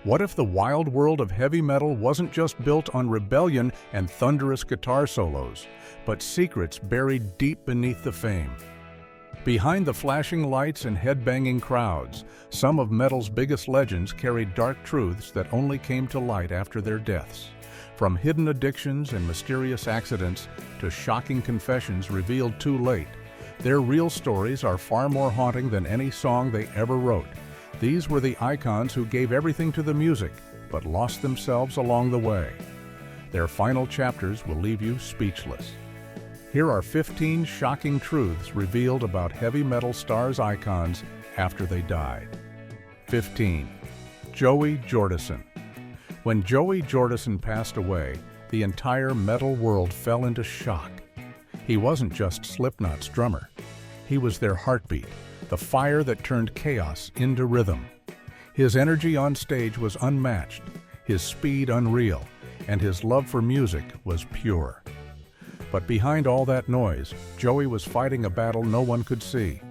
What if the wild world of heavy metal wasn't just built on rebellion and thunderous guitar solos, but secrets buried deep beneath the fame? Behind the flashing lights and headbanging crowds, some of metal's biggest legends carried dark truths that only came to light after their deaths. From hidden addictions and mysterious accidents to shocking confessions revealed too late, their real stories are far more haunting than any song they ever wrote. These were the icons who gave everything to the music, but lost themselves along the way. Their final chapters will leave you speechless. Here are 15 shocking truths revealed about heavy metal stars' icons after they died. 15. Joey Jordison. When Joey Jordison passed away, the entire metal world fell into shock. He wasn't just Slipknot's drummer. He was their heartbeat, the fire that turned chaos into rhythm. His energy on stage was unmatched, his speed unreal, and his love for music was pure. But behind all that noise, Joey was fighting a battle no one could see.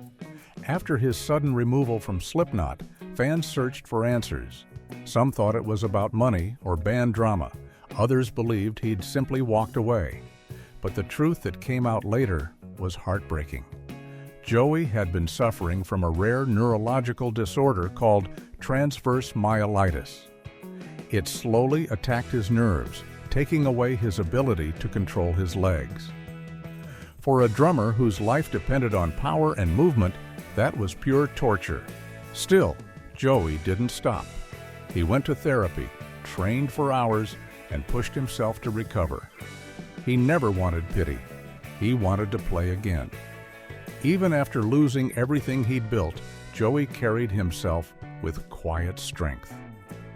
After his sudden removal from Slipknot, fans searched for answers. Some thought it was about money or band drama. Others believed he'd simply walked away. But the truth that came out later was heartbreaking. Joey had been suffering from a rare neurological disorder called transverse myelitis. It slowly attacked his nerves, taking away his ability to control his legs. For a drummer whose life depended on power and movement, that was pure torture. Still, Joey didn't stop. He went to therapy, trained for hours, and pushed himself to recover. He never wanted pity. He wanted to play again. Even after losing everything he'd built, Joey carried himself with quiet strength.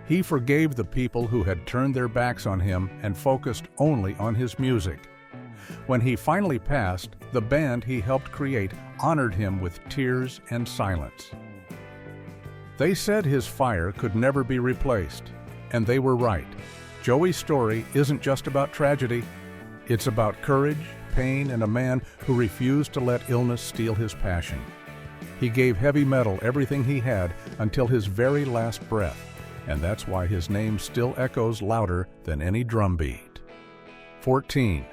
He forgave the people who had turned their backs on him and focused only on his music. When he finally passed, the band he helped create honored him with tears and silence. They said his fire could never be replaced, and they were right. Joey's story isn't just about tragedy. It's about courage, pain, and a man who refused to let illness steal his passion. He gave heavy metal everything he had until his very last breath, and that's why his name still echoes louder than any drumbeat. 14.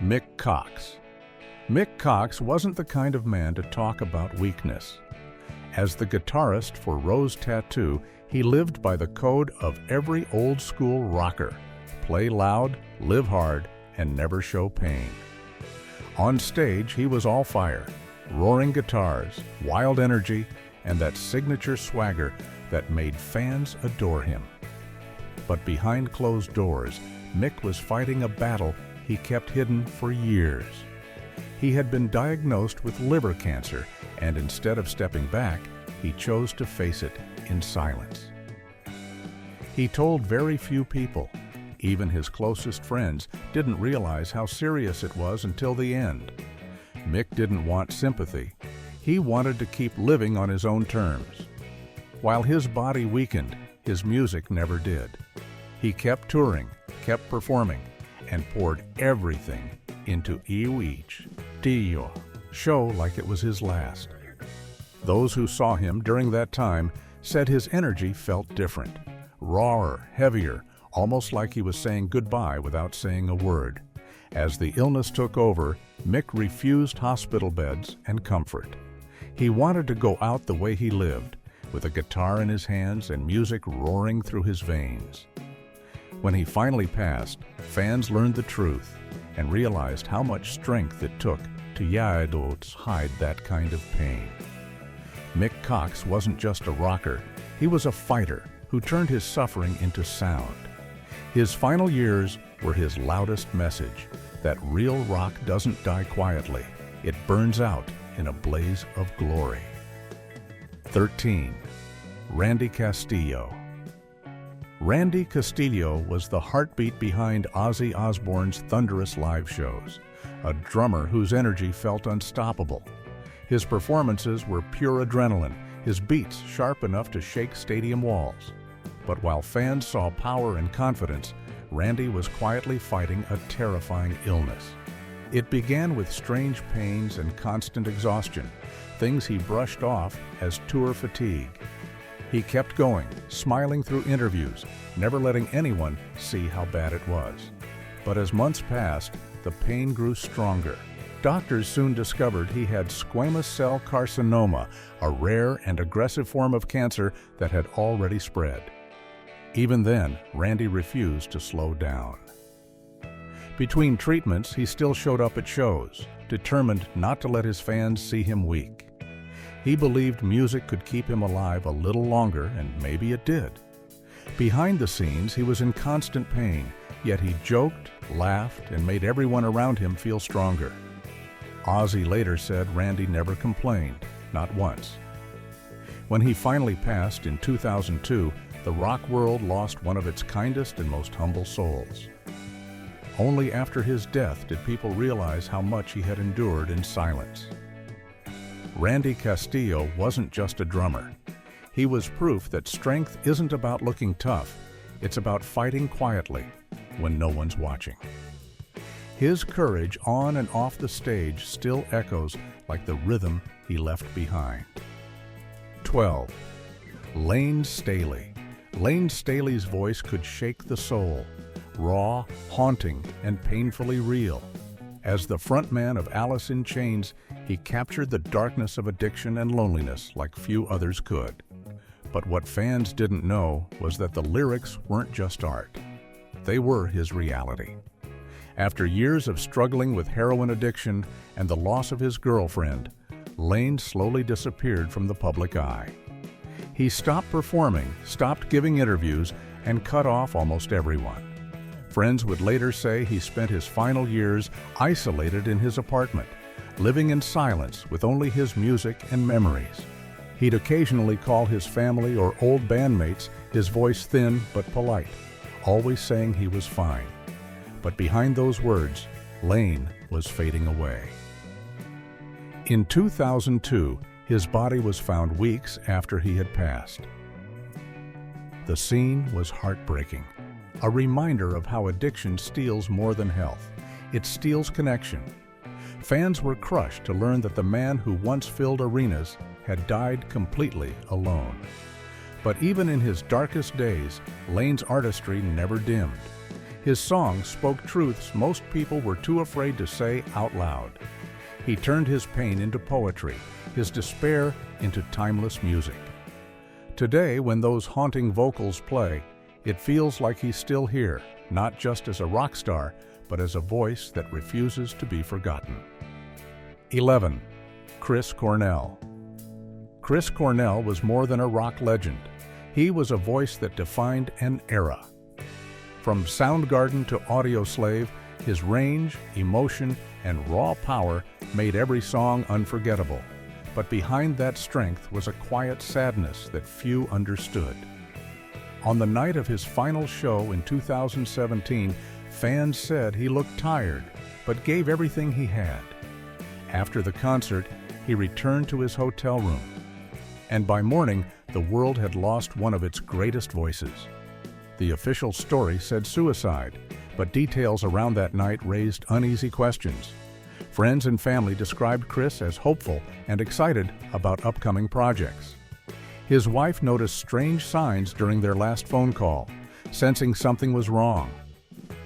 Mick Cox. Mick Cox wasn't the kind of man to talk about weakness. As the guitarist for Rose Tattoo, he lived by the code of every old-school rocker: play loud, live hard, and never show pain. On stage, he was all fire, roaring guitars, wild energy, and that signature swagger that made fans adore him. But behind closed doors, Mick was fighting a battle he kept hidden for years. He had been diagnosed with liver cancer, and instead of stepping back, he chose to face it in silence. He told very few people. Even his closest friends didn't realize how serious it was until the end. Mick didn't want sympathy. He wanted to keep living on his own terms. While his body weakened, his music never did. He kept touring, kept performing, and poured everything into each show like it was his last. Those who saw him during that time said his energy felt different, rawer, heavier, almost like he was saying goodbye without saying a word. As the illness took over, Mick refused hospital beds and comfort. He wanted to go out the way he lived, with a guitar in his hands and music roaring through his veins. When he finally passed, fans learned the truth and realized how much strength it took to hide that kind of pain. Mick Cox wasn't just a rocker, he was a fighter who turned his suffering into sound. His final years were his loudest message, that real rock doesn't die quietly, it burns out in a blaze of glory. 13. Randy Castillo. Randy Castillo was the heartbeat behind Ozzy Osbourne's thunderous live shows, a drummer whose energy felt unstoppable. His performances were pure adrenaline, his beats sharp enough to shake stadium walls. But while fans saw power and confidence, Randy was quietly fighting a terrifying illness. It began with strange pains and constant exhaustion, things he brushed off as tour fatigue. He kept going, smiling through interviews, never letting anyone see how bad it was. But as months passed, the pain grew stronger. Doctors soon discovered he had squamous cell carcinoma, a rare and aggressive form of cancer that had already spread. Even then, Randy refused to slow down. Between treatments, he still showed up at shows, determined not to let his fans see him weak. He believed music could keep him alive a little longer, and maybe it did. Behind the scenes, he was in constant pain, yet he joked, laughed, and made everyone around him feel stronger. Ozzy later said Randy never complained, not once. When he finally passed in 2002, the rock world lost one of its kindest and most humble souls. Only after his death did people realize how much he had endured in silence. Randy Castillo wasn't just a drummer. He was proof that strength isn't about looking tough, it's about fighting quietly when no one's watching. His courage on and off the stage still echoes like the rhythm he left behind. 12. Lane Staley. Lane Staley's voice could shake the soul, raw, haunting, and painfully real. As the frontman of Alice in Chains, he captured the darkness of addiction and loneliness like few others could. But what fans didn't know was that the lyrics weren't just art. They were his reality. After years of struggling with heroin addiction and the loss of his girlfriend, Lane slowly disappeared from the public eye. He stopped performing, stopped giving interviews, and cut off almost everyone. Friends would later say he spent his final years isolated in his apartment, living in silence with only his music and memories. He'd occasionally call his family or old bandmates, his voice thin but polite, always saying he was fine. But behind those words, Lane was fading away. In 2002, his body was found weeks after he had passed. The scene was heartbreaking, a reminder of how addiction steals more than health. It steals connection. Fans were crushed to learn that the man who once filled arenas had died completely alone. But even in his darkest days, Lane's artistry never dimmed. His songs spoke truths most people were too afraid to say out loud. He turned his pain into poetry, his despair into timeless music. Today, when those haunting vocals play, it feels like he's still here, not just as a rock star, but as a voice that refuses to be forgotten. 11. Chris Cornell. Chris Cornell was more than a rock legend. He was a voice that defined an era. From Soundgarden to Audioslave, his range, emotion, and raw power made every song unforgettable. But behind that strength was a quiet sadness that few understood. On the night of his final show in 2017, fans said he looked tired, but gave everything he had. After the concert, he returned to his hotel room. And by morning, the world had lost one of its greatest voices. The official story said suicide, but details around that night raised uneasy questions. Friends and family described Chris as hopeful and excited about upcoming projects. His wife noticed strange signs during their last phone call, sensing something was wrong.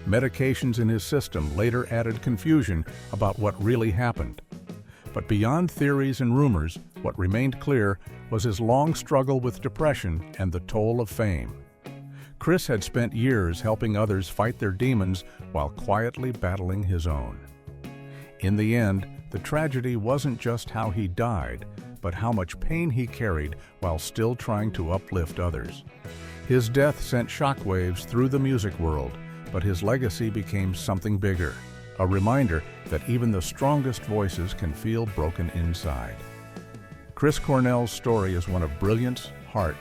Medications in his system later added confusion about what really happened. But beyond theories and rumors, what remained clear was his long struggle with depression and the toll of fame. Chris had spent years helping others fight their demons while quietly battling his own. In the end, the tragedy wasn't just how he died, but how much pain he carried while still trying to uplift others. His death sent shockwaves through the music world, but his legacy became something bigger, a reminder that even the strongest voices can feel broken inside. Chris Cornell's story is one of brilliance, heart,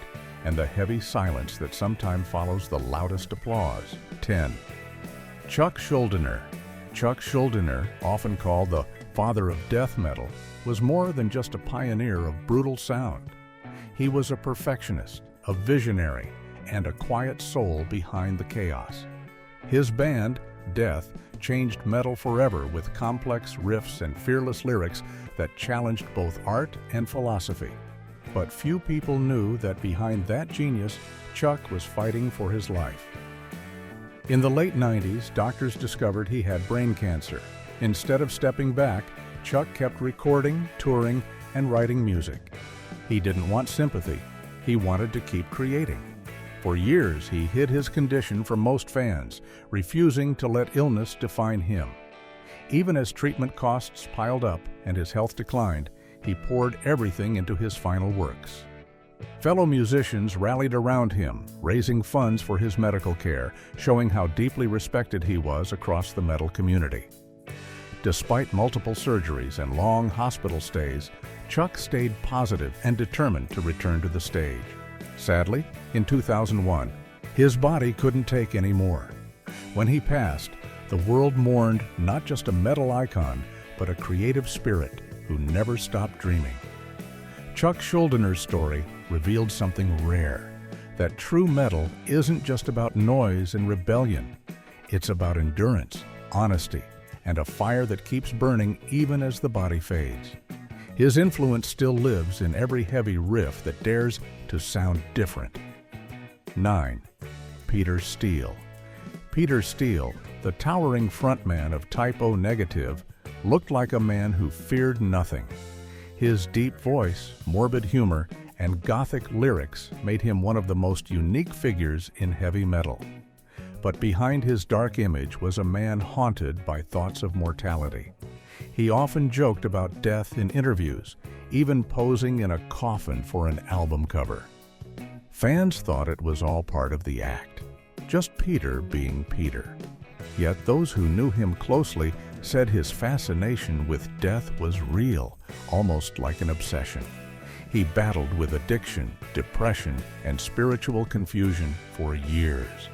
and the heavy silence that sometimes follows the loudest applause. 10. Chuck Schuldiner. Chuck Schuldiner, often called the father of death metal, was more than just a pioneer of brutal sound. He was a perfectionist, a visionary, and a quiet soul behind the chaos. His band, Death, changed metal forever with complex riffs and fearless lyrics that challenged both art and philosophy. But few people knew that behind that genius, Chuck was fighting for his life. In the late 90s, doctors discovered he had brain cancer. Instead of stepping back, Chuck kept recording, touring, and writing music. He didn't want sympathy. He wanted to keep creating. For years, he hid his condition from most fans, refusing to let illness define him. Even as treatment costs piled up and his health declined, he poured everything into his final works. Fellow musicians rallied around him, raising funds for his medical care, showing how deeply respected he was across the metal community. Despite multiple surgeries and long hospital stays, Chuck stayed positive and determined to return to the stage. Sadly, in 2001, his body couldn't take any more. When he passed, the world mourned not just a metal icon, but a creative spirit who never stopped dreaming. Chuck Schuldiner story revealed something rare, that true metal isn't just about noise and rebellion. It's about endurance, honesty, and a fire that keeps burning even as the body fades. His influence still lives in every heavy riff that dares to sound different. 9. Peter Steele. Peter Steele, the towering frontman of Type O Negative, looked like a man who feared nothing. His deep voice, morbid humor, and gothic lyrics made him one of the most unique figures in heavy metal. But behind his dark image was a man haunted by thoughts of mortality. He often joked about death in interviews, even posing in a coffin for an album cover. Fans thought it was all part of the act, just Peter being Peter. Yet those who knew him closely said his fascination with death was real, almost like an obsession. He battled with addiction, depression, and spiritual confusion for years.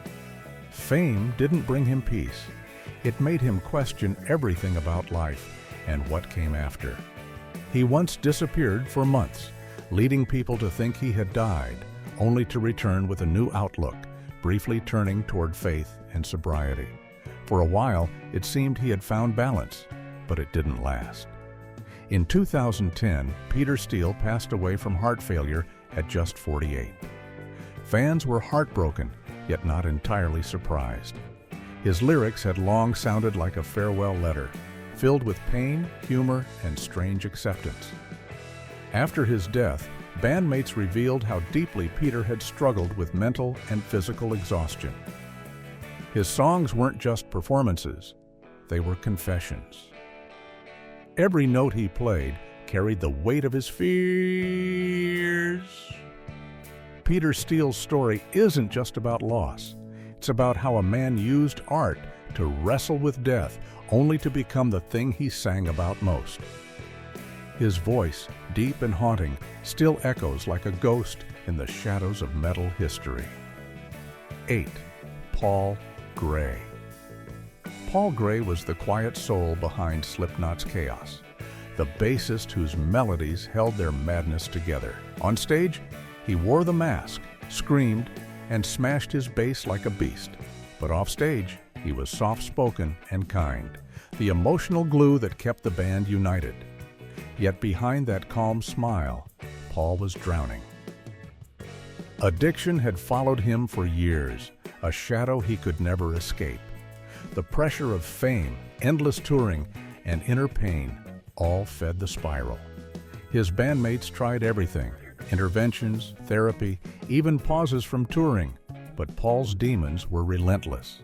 Fame didn't bring him peace. It made him question everything about life and what came after. He once disappeared for months, leading people to think he had died, only to return with a new outlook, briefly turning toward faith and sobriety. For a while, it seemed he had found balance, but it didn't last. In 2010, Peter Steele passed away from heart failure at just 48. Fans were heartbroken, yet not entirely surprised. His lyrics had long sounded like a farewell letter, filled with pain, humor, and strange acceptance. After his death, bandmates revealed how deeply Peter had struggled with mental and physical exhaustion. His songs weren't just performances, they were confessions. Every note he played carried the weight of his fears. Peter Steele's story isn't just about loss. It's about how a man used art to wrestle with death, only to become the thing he sang about most. His voice, deep and haunting, still echoes like a ghost in the shadows of metal history. 8. Paul Gray. Paul Gray was the quiet soul behind Slipknot's chaos, the bassist whose melodies held their madness together. On stage, he wore the mask, screamed, and smashed his bass like a beast. But off stage, he was soft-spoken and kind, the emotional glue that kept the band united. Yet behind that calm smile, Paul was drowning. Addiction had followed him for years, a shadow he could never escape. The pressure of fame, endless touring, and inner pain all fed the spiral. His bandmates tried everything, interventions, therapy, even pauses from touring, but Paul's demons were relentless.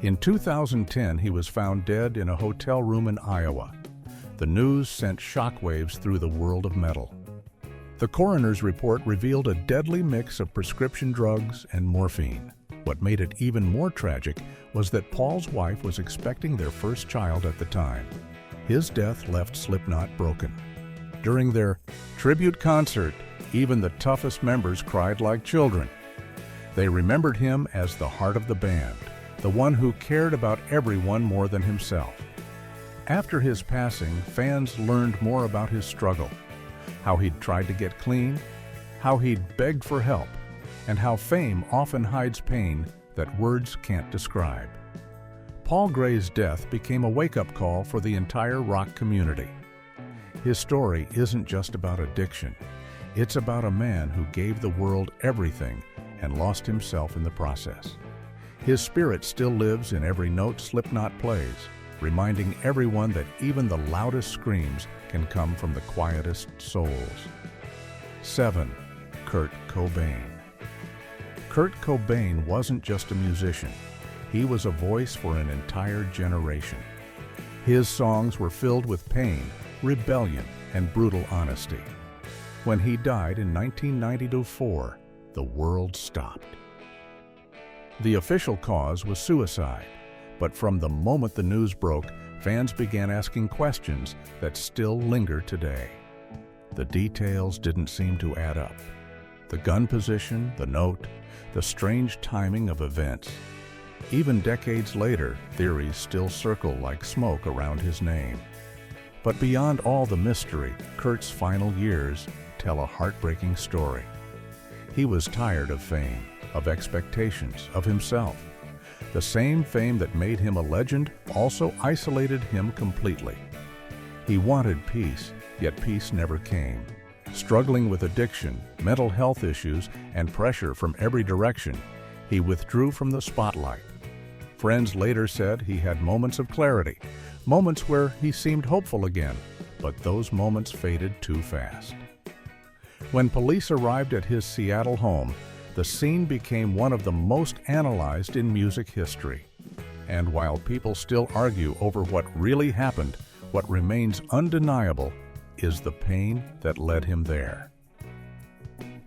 In 2010, he was found dead in a hotel room in Iowa. The news sent shockwaves through the world of metal. The coroner's report revealed a deadly mix of prescription drugs and morphine. What made it even more tragic was that Paul's wife was expecting their first child at the time. His death left Slipknot broken. During their tribute concert, even the toughest members cried like children. They remembered him as the heart of the band, the one who cared about everyone more than himself. After his passing, fans learned more about his struggle, how he'd tried to get clean, how he'd begged for help, and how fame often hides pain that words can't describe. Paul Gray's death became a wake-up call for the entire rock community. His story isn't just about addiction. It's about a man who gave the world everything and lost himself in the process. His spirit still lives in every note Slipknot plays, reminding everyone that even the loudest screams can come from the quietest souls. 7. Kurt Cobain. Kurt Cobain wasn't just a musician. He was a voice for an entire generation. His songs were filled with pain, rebellion, and brutal honesty. When he died in 1994, the world stopped. The official cause was suicide, but from the moment the news broke, fans began asking questions that still linger today. The details didn't seem to add up. The gun position, the note, the strange timing of events. Even decades later, theories still circle like smoke around his name. But beyond all the mystery, Kurt's final years tell a heartbreaking story. He was tired of fame, of expectations, of himself. The same fame that made him a legend also isolated him completely. He wanted peace, yet peace never came. Struggling with addiction, mental health issues, and pressure from every direction, he withdrew from the spotlight. Friends later said he had moments of clarity, moments where he seemed hopeful again, but those moments faded too fast. When police arrived at his Seattle home, the scene became one of the most analyzed in music history. And while people still argue over what really happened, what remains undeniable is the pain that led him there.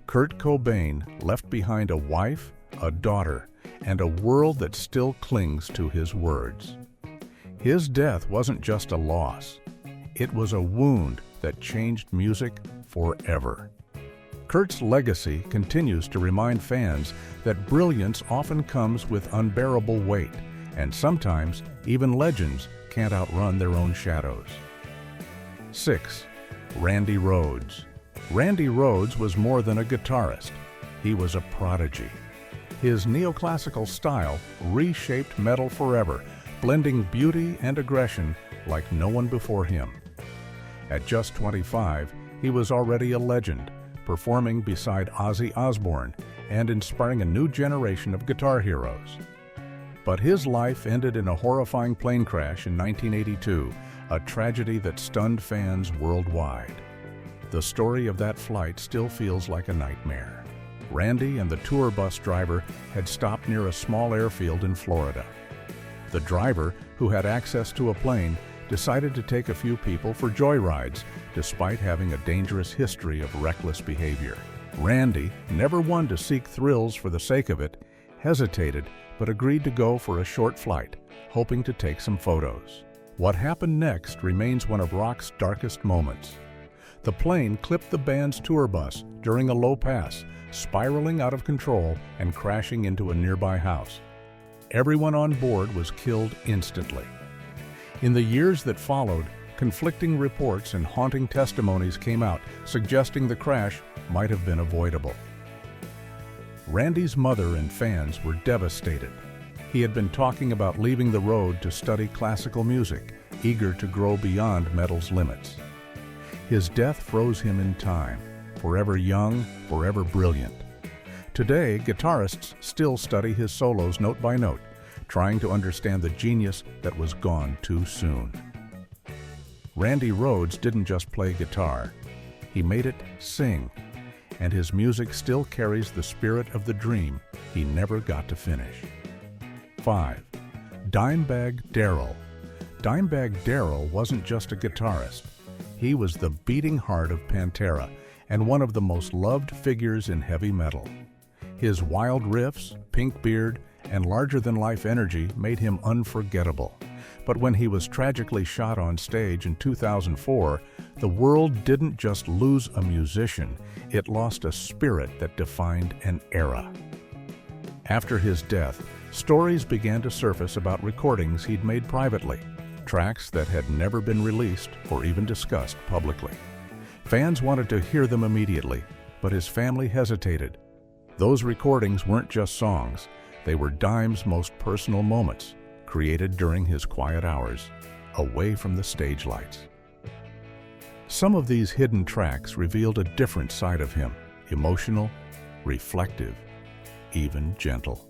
Kurt Cobain left behind a wife, a daughter, and a world that still clings to his words. His death wasn't just a loss. It was a wound that changed music forever. Kurt's legacy continues to remind fans that brilliance often comes with unbearable weight, and sometimes even legends can't outrun their own shadows. 6. Randy Rhoads. Randy Rhoads was more than a guitarist. He was a prodigy. His neoclassical style reshaped metal forever, blending beauty and aggression like no one before him. At just 25, he was already a legend, performing beside Ozzy Osbourne and inspiring a new generation of guitar heroes. But his life ended in a horrifying plane crash in 1982, a tragedy that stunned fans worldwide. The story of that flight still feels like a nightmare. Randy and the tour bus driver had stopped near a small airfield in Florida. The driver, who had access to a plane, decided to take a few people for joyrides, despite having a dangerous history of reckless behavior. Randy, never one to seek thrills for the sake of it, hesitated but agreed to go for a short flight, hoping to take some photos. What happened next remains one of rock's darkest moments. The plane clipped the band's tour bus during a low pass, spiraling out of control and crashing into a nearby house. Everyone on board was killed instantly. In the years that followed, conflicting reports and haunting testimonies came out, suggesting the crash might have been avoidable. Randy's mother and fans were devastated. He had been talking about leaving the road to study classical music, eager to grow beyond metal's limits. His death froze him in time, forever young, forever brilliant. Today, guitarists still study his solos note by note, trying to understand the genius that was gone too soon. Randy Rhoads didn't just play guitar. He made it sing, and his music still carries the spirit of the dream he never got to finish. 5. Dimebag Darrell. Dimebag Darrell wasn't just a guitarist. He was the beating heart of Pantera and one of the most loved figures in heavy metal. His wild riffs, pink beard, and larger-than-life energy made him unforgettable. But when he was tragically shot on stage in 2004, the world didn't just lose a musician, it lost a spirit that defined an era. After his death, stories began to surface about recordings he'd made privately, tracks that had never been released or even discussed publicly. Fans wanted to hear them immediately, but his family hesitated. Those recordings weren't just songs, they were Dime's most personal moments, created during his quiet hours, away from the stage lights. Some of these hidden tracks revealed a different side of him, emotional, reflective, even gentle.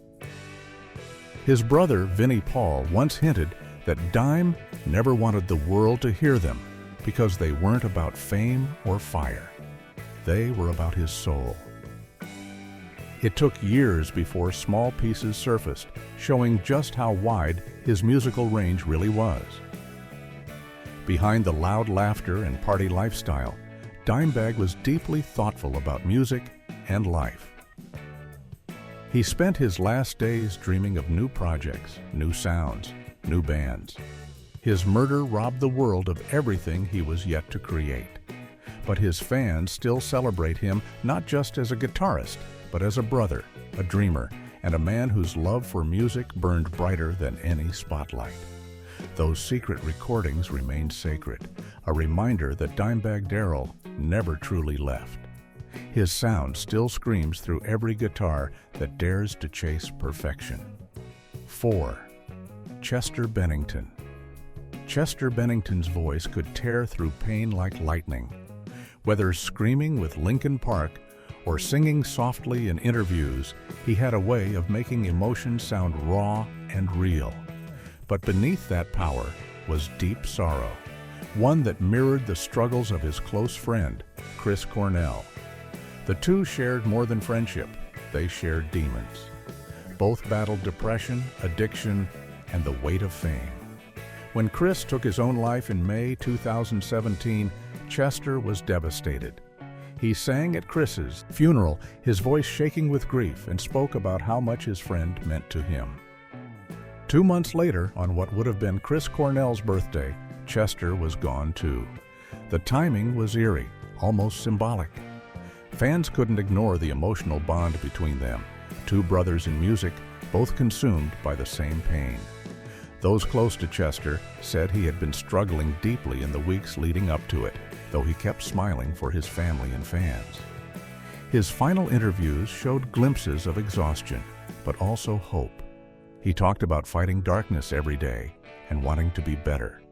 His brother, Vinnie Paul, once hinted that Dime never wanted the world to hear them because they weren't about fame or fire. They were about his soul. It took years before small pieces surfaced, showing just how wide his musical range really was. Behind the loud laughter and party lifestyle, Dimebag was deeply thoughtful about music and life. He spent his last days dreaming of new projects, new sounds, new bands. His murder robbed the world of everything he was yet to create. But his fans still celebrate him not just as a guitarist, but as a brother, a dreamer, and a man whose love for music burned brighter than any spotlight. Those secret recordings remain sacred, a reminder that Dimebag Darrell never truly left. His sound still screams through every guitar that dares to chase perfection. 4. Chester Bennington. Chester Bennington's voice could tear through pain like lightning. Whether screaming with Linkin Park or singing softly in interviews, he had a way of making emotions sound raw and real. But beneath that power was deep sorrow, one that mirrored the struggles of his close friend, Chris Cornell. The two shared more than friendship, they shared demons. Both battled depression, addiction, and the weight of fame. When Chris took his own life in May 2017, Chester was devastated. He sang at Chris's funeral, his voice shaking with grief, and spoke about how much his friend meant to him. 2 months later, on what would have been Chris Cornell's birthday, Chester was gone too. The timing was eerie, almost symbolic. Fans couldn't ignore the emotional bond between them, two brothers in music, both consumed by the same pain. Those close to Chester said he had been struggling deeply in the weeks leading up to it, though he kept smiling for his family and fans. His final interviews showed glimpses of exhaustion, but also hope. He talked about fighting darkness every day and wanting to be better.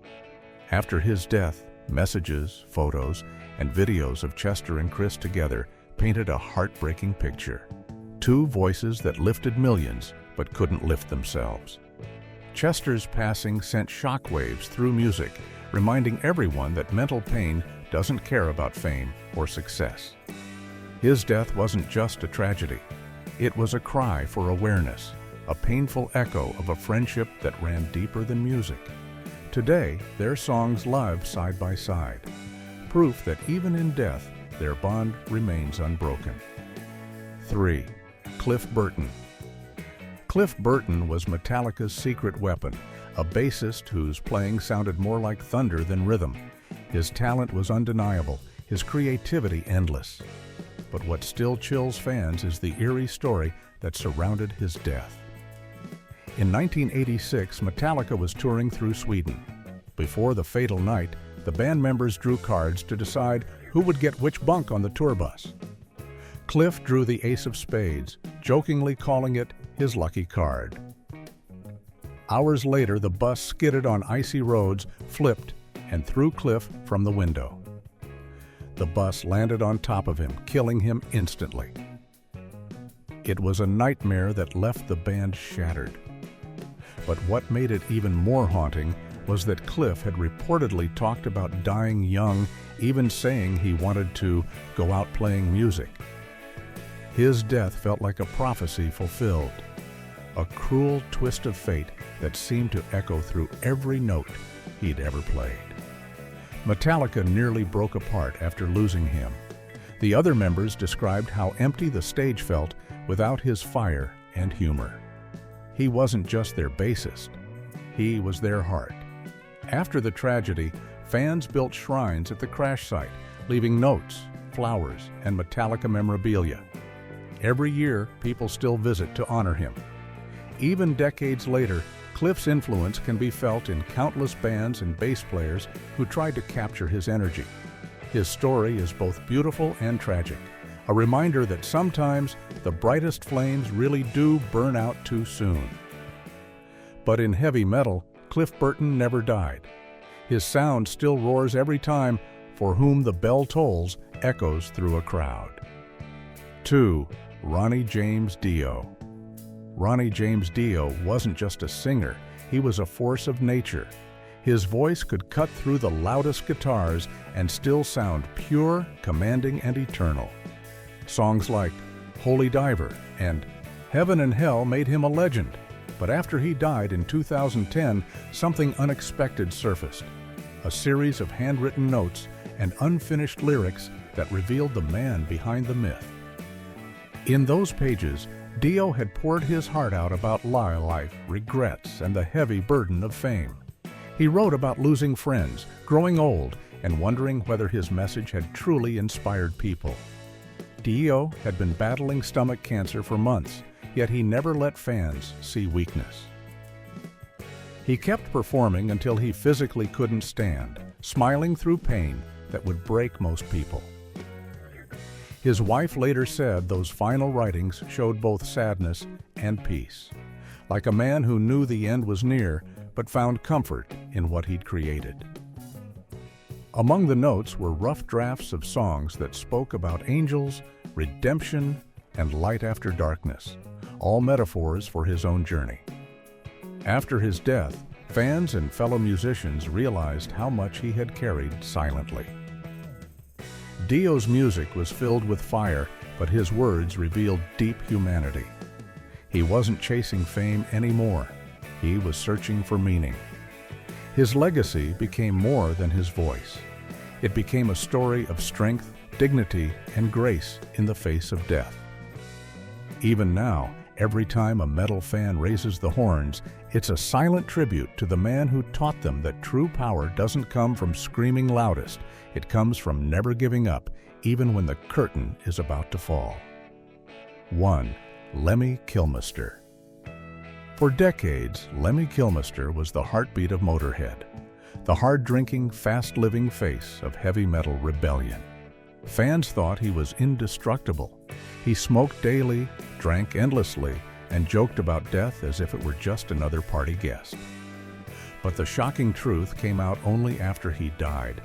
After his death, messages, photos, and videos of Chester and Chris together painted a heartbreaking picture. Two voices that lifted millions but couldn't lift themselves. Chester's passing sent shockwaves through music, reminding everyone that mental pain doesn't care about fame or success. His death wasn't just a tragedy. It was a cry for awareness, a painful echo of a friendship that ran deeper than music. Today, their songs live side by side, proof that even in death, their bond remains unbroken. 3. Cliff Burton. Cliff Burton was Metallica's secret weapon, a bassist whose playing sounded more like thunder than rhythm. His talent was undeniable, his creativity endless. But what still chills fans is the eerie story that surrounded his death. In 1986, Metallica was touring through Sweden. Before the fatal night, the band members drew cards to decide who would get which bunk on the tour bus. Cliff drew the ace of spades, jokingly calling it his lucky card. Hours later, the bus skidded on icy roads, flipped, and threw Cliff from the window. The bus landed on top of him, killing him instantly. It was a nightmare that left the band shattered. But what made it even more haunting was that Cliff had reportedly talked about dying young, even saying he wanted to go out playing music. His death felt like a prophecy fulfilled, a cruel twist of fate that seemed to echo through every note he'd ever played. Metallica nearly broke apart after losing him. The other members described how empty the stage felt without his fire and humor. He wasn't just their bassist, he was their heart. After the tragedy, fans built shrines at the crash site, leaving notes, flowers, and Metallica memorabilia. Every year, people still visit to honor him. Even decades later, Cliff's influence can be felt in countless bands and bass players who tried to capture his energy. His story is both beautiful and tragic, a reminder that sometimes the brightest flames really do burn out too soon. But in heavy metal, Cliff Burton never died. His sound still roars every time For whom the bell tolls echoes through a crowd. 2. Ronnie James Dio. Ronnie James Dio wasn't just a singer, he was a force of nature. His voice could cut through the loudest guitars and still sound pure, commanding, and eternal. Songs like Holy Diver and Heaven and Hell made him a legend, but after he died in 2010, something unexpected surfaced. A series of handwritten notes and unfinished lyrics that revealed the man behind the myth. In those pages, Dio had poured his heart out about life, regrets, and the heavy burden of fame. He wrote about losing friends, growing old, and wondering whether his message had truly inspired people. Dio had been battling stomach cancer for months, yet he never let fans see weakness. He kept performing until he physically couldn't stand, smiling through pain that would break most people. His wife later said those final writings showed both sadness and peace, like a man who knew the end was near but found comfort in what he'd created. Among the notes were rough drafts of songs that spoke about angels, redemption, and light after darkness, all metaphors for his own journey. After his death, fans and fellow musicians realized how much he had carried silently. Dio's music was filled with fire, but his words revealed deep humanity. He wasn't chasing fame anymore. He was searching for meaning. His legacy became more than his voice. It became a story of strength, dignity, and grace in the face of death. Even now, every time a metal fan raises the horns, it's a silent tribute to the man who taught them that true power doesn't come from screaming loudest. It comes from never giving up, even when the curtain is about to fall. 1. Lemmy Kilmister. For decades, Lemmy Kilmister was the heartbeat of Motorhead, the hard-drinking, fast-living face of heavy metal rebellion. Fans thought he was indestructible. He smoked daily, drank endlessly, and joked about death as if it were just another party guest. But the shocking truth came out only after he died.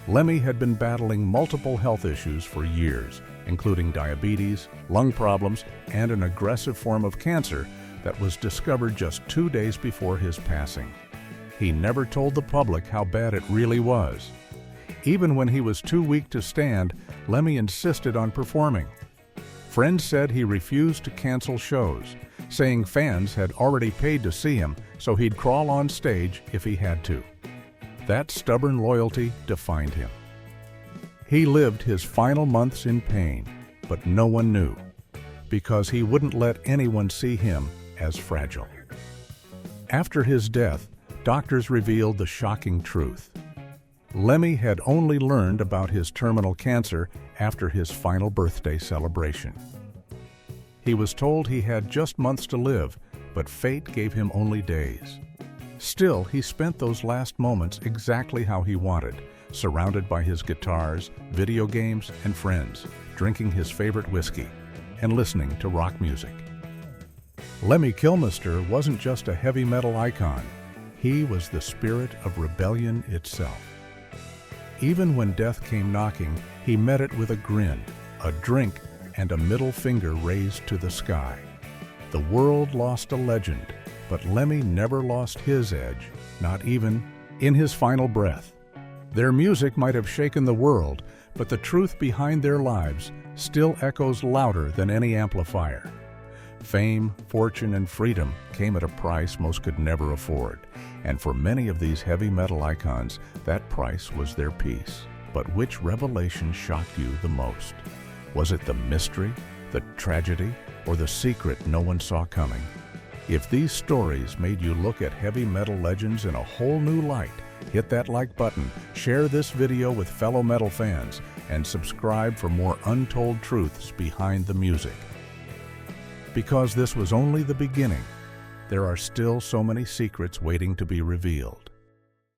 Lemmy had been battling multiple health issues for years, including diabetes, lung problems, and an aggressive form of cancer that was discovered just 2 days before his passing. He never told the public how bad it really was. Even when he was too weak to stand, Lemmy insisted on performing. Friends said he refused to cancel shows, saying fans had already paid to see him, so he'd crawl on stage if he had to. That stubborn loyalty defined him. He lived his final months in pain, but no one knew, because he wouldn't let anyone see him as fragile. After his death, doctors revealed the shocking truth. Lemmy had only learned about his terminal cancer after his final birthday celebration. He was told he had just months to live, but fate gave him only days. Still, he spent those last moments exactly how he wanted, surrounded by his guitars, video games, and friends, drinking his favorite whiskey, and listening to rock music. Lemmy Kilmister wasn't just a heavy metal icon. He was the spirit of rebellion itself. Even when death came knocking, he met it with a grin, a drink, and a middle finger raised to the sky. The world lost a legend, but Lemmy never lost his edge, not even in his final breath. Their music might have shaken the world, but the truth behind their lives still echoes louder than any amplifier. Fame, fortune, and freedom came at a price most could never afford, and for many of these heavy metal icons, that price was their peace. But which revelation shocked you the most? Was it the mystery, the tragedy, or the secret no one saw coming? If these stories made you look at heavy metal legends in a whole new light, hit that like button, share this video with fellow metal fans, and subscribe for more untold truths behind the music. Because this was only the beginning, there are still so many secrets waiting to be revealed.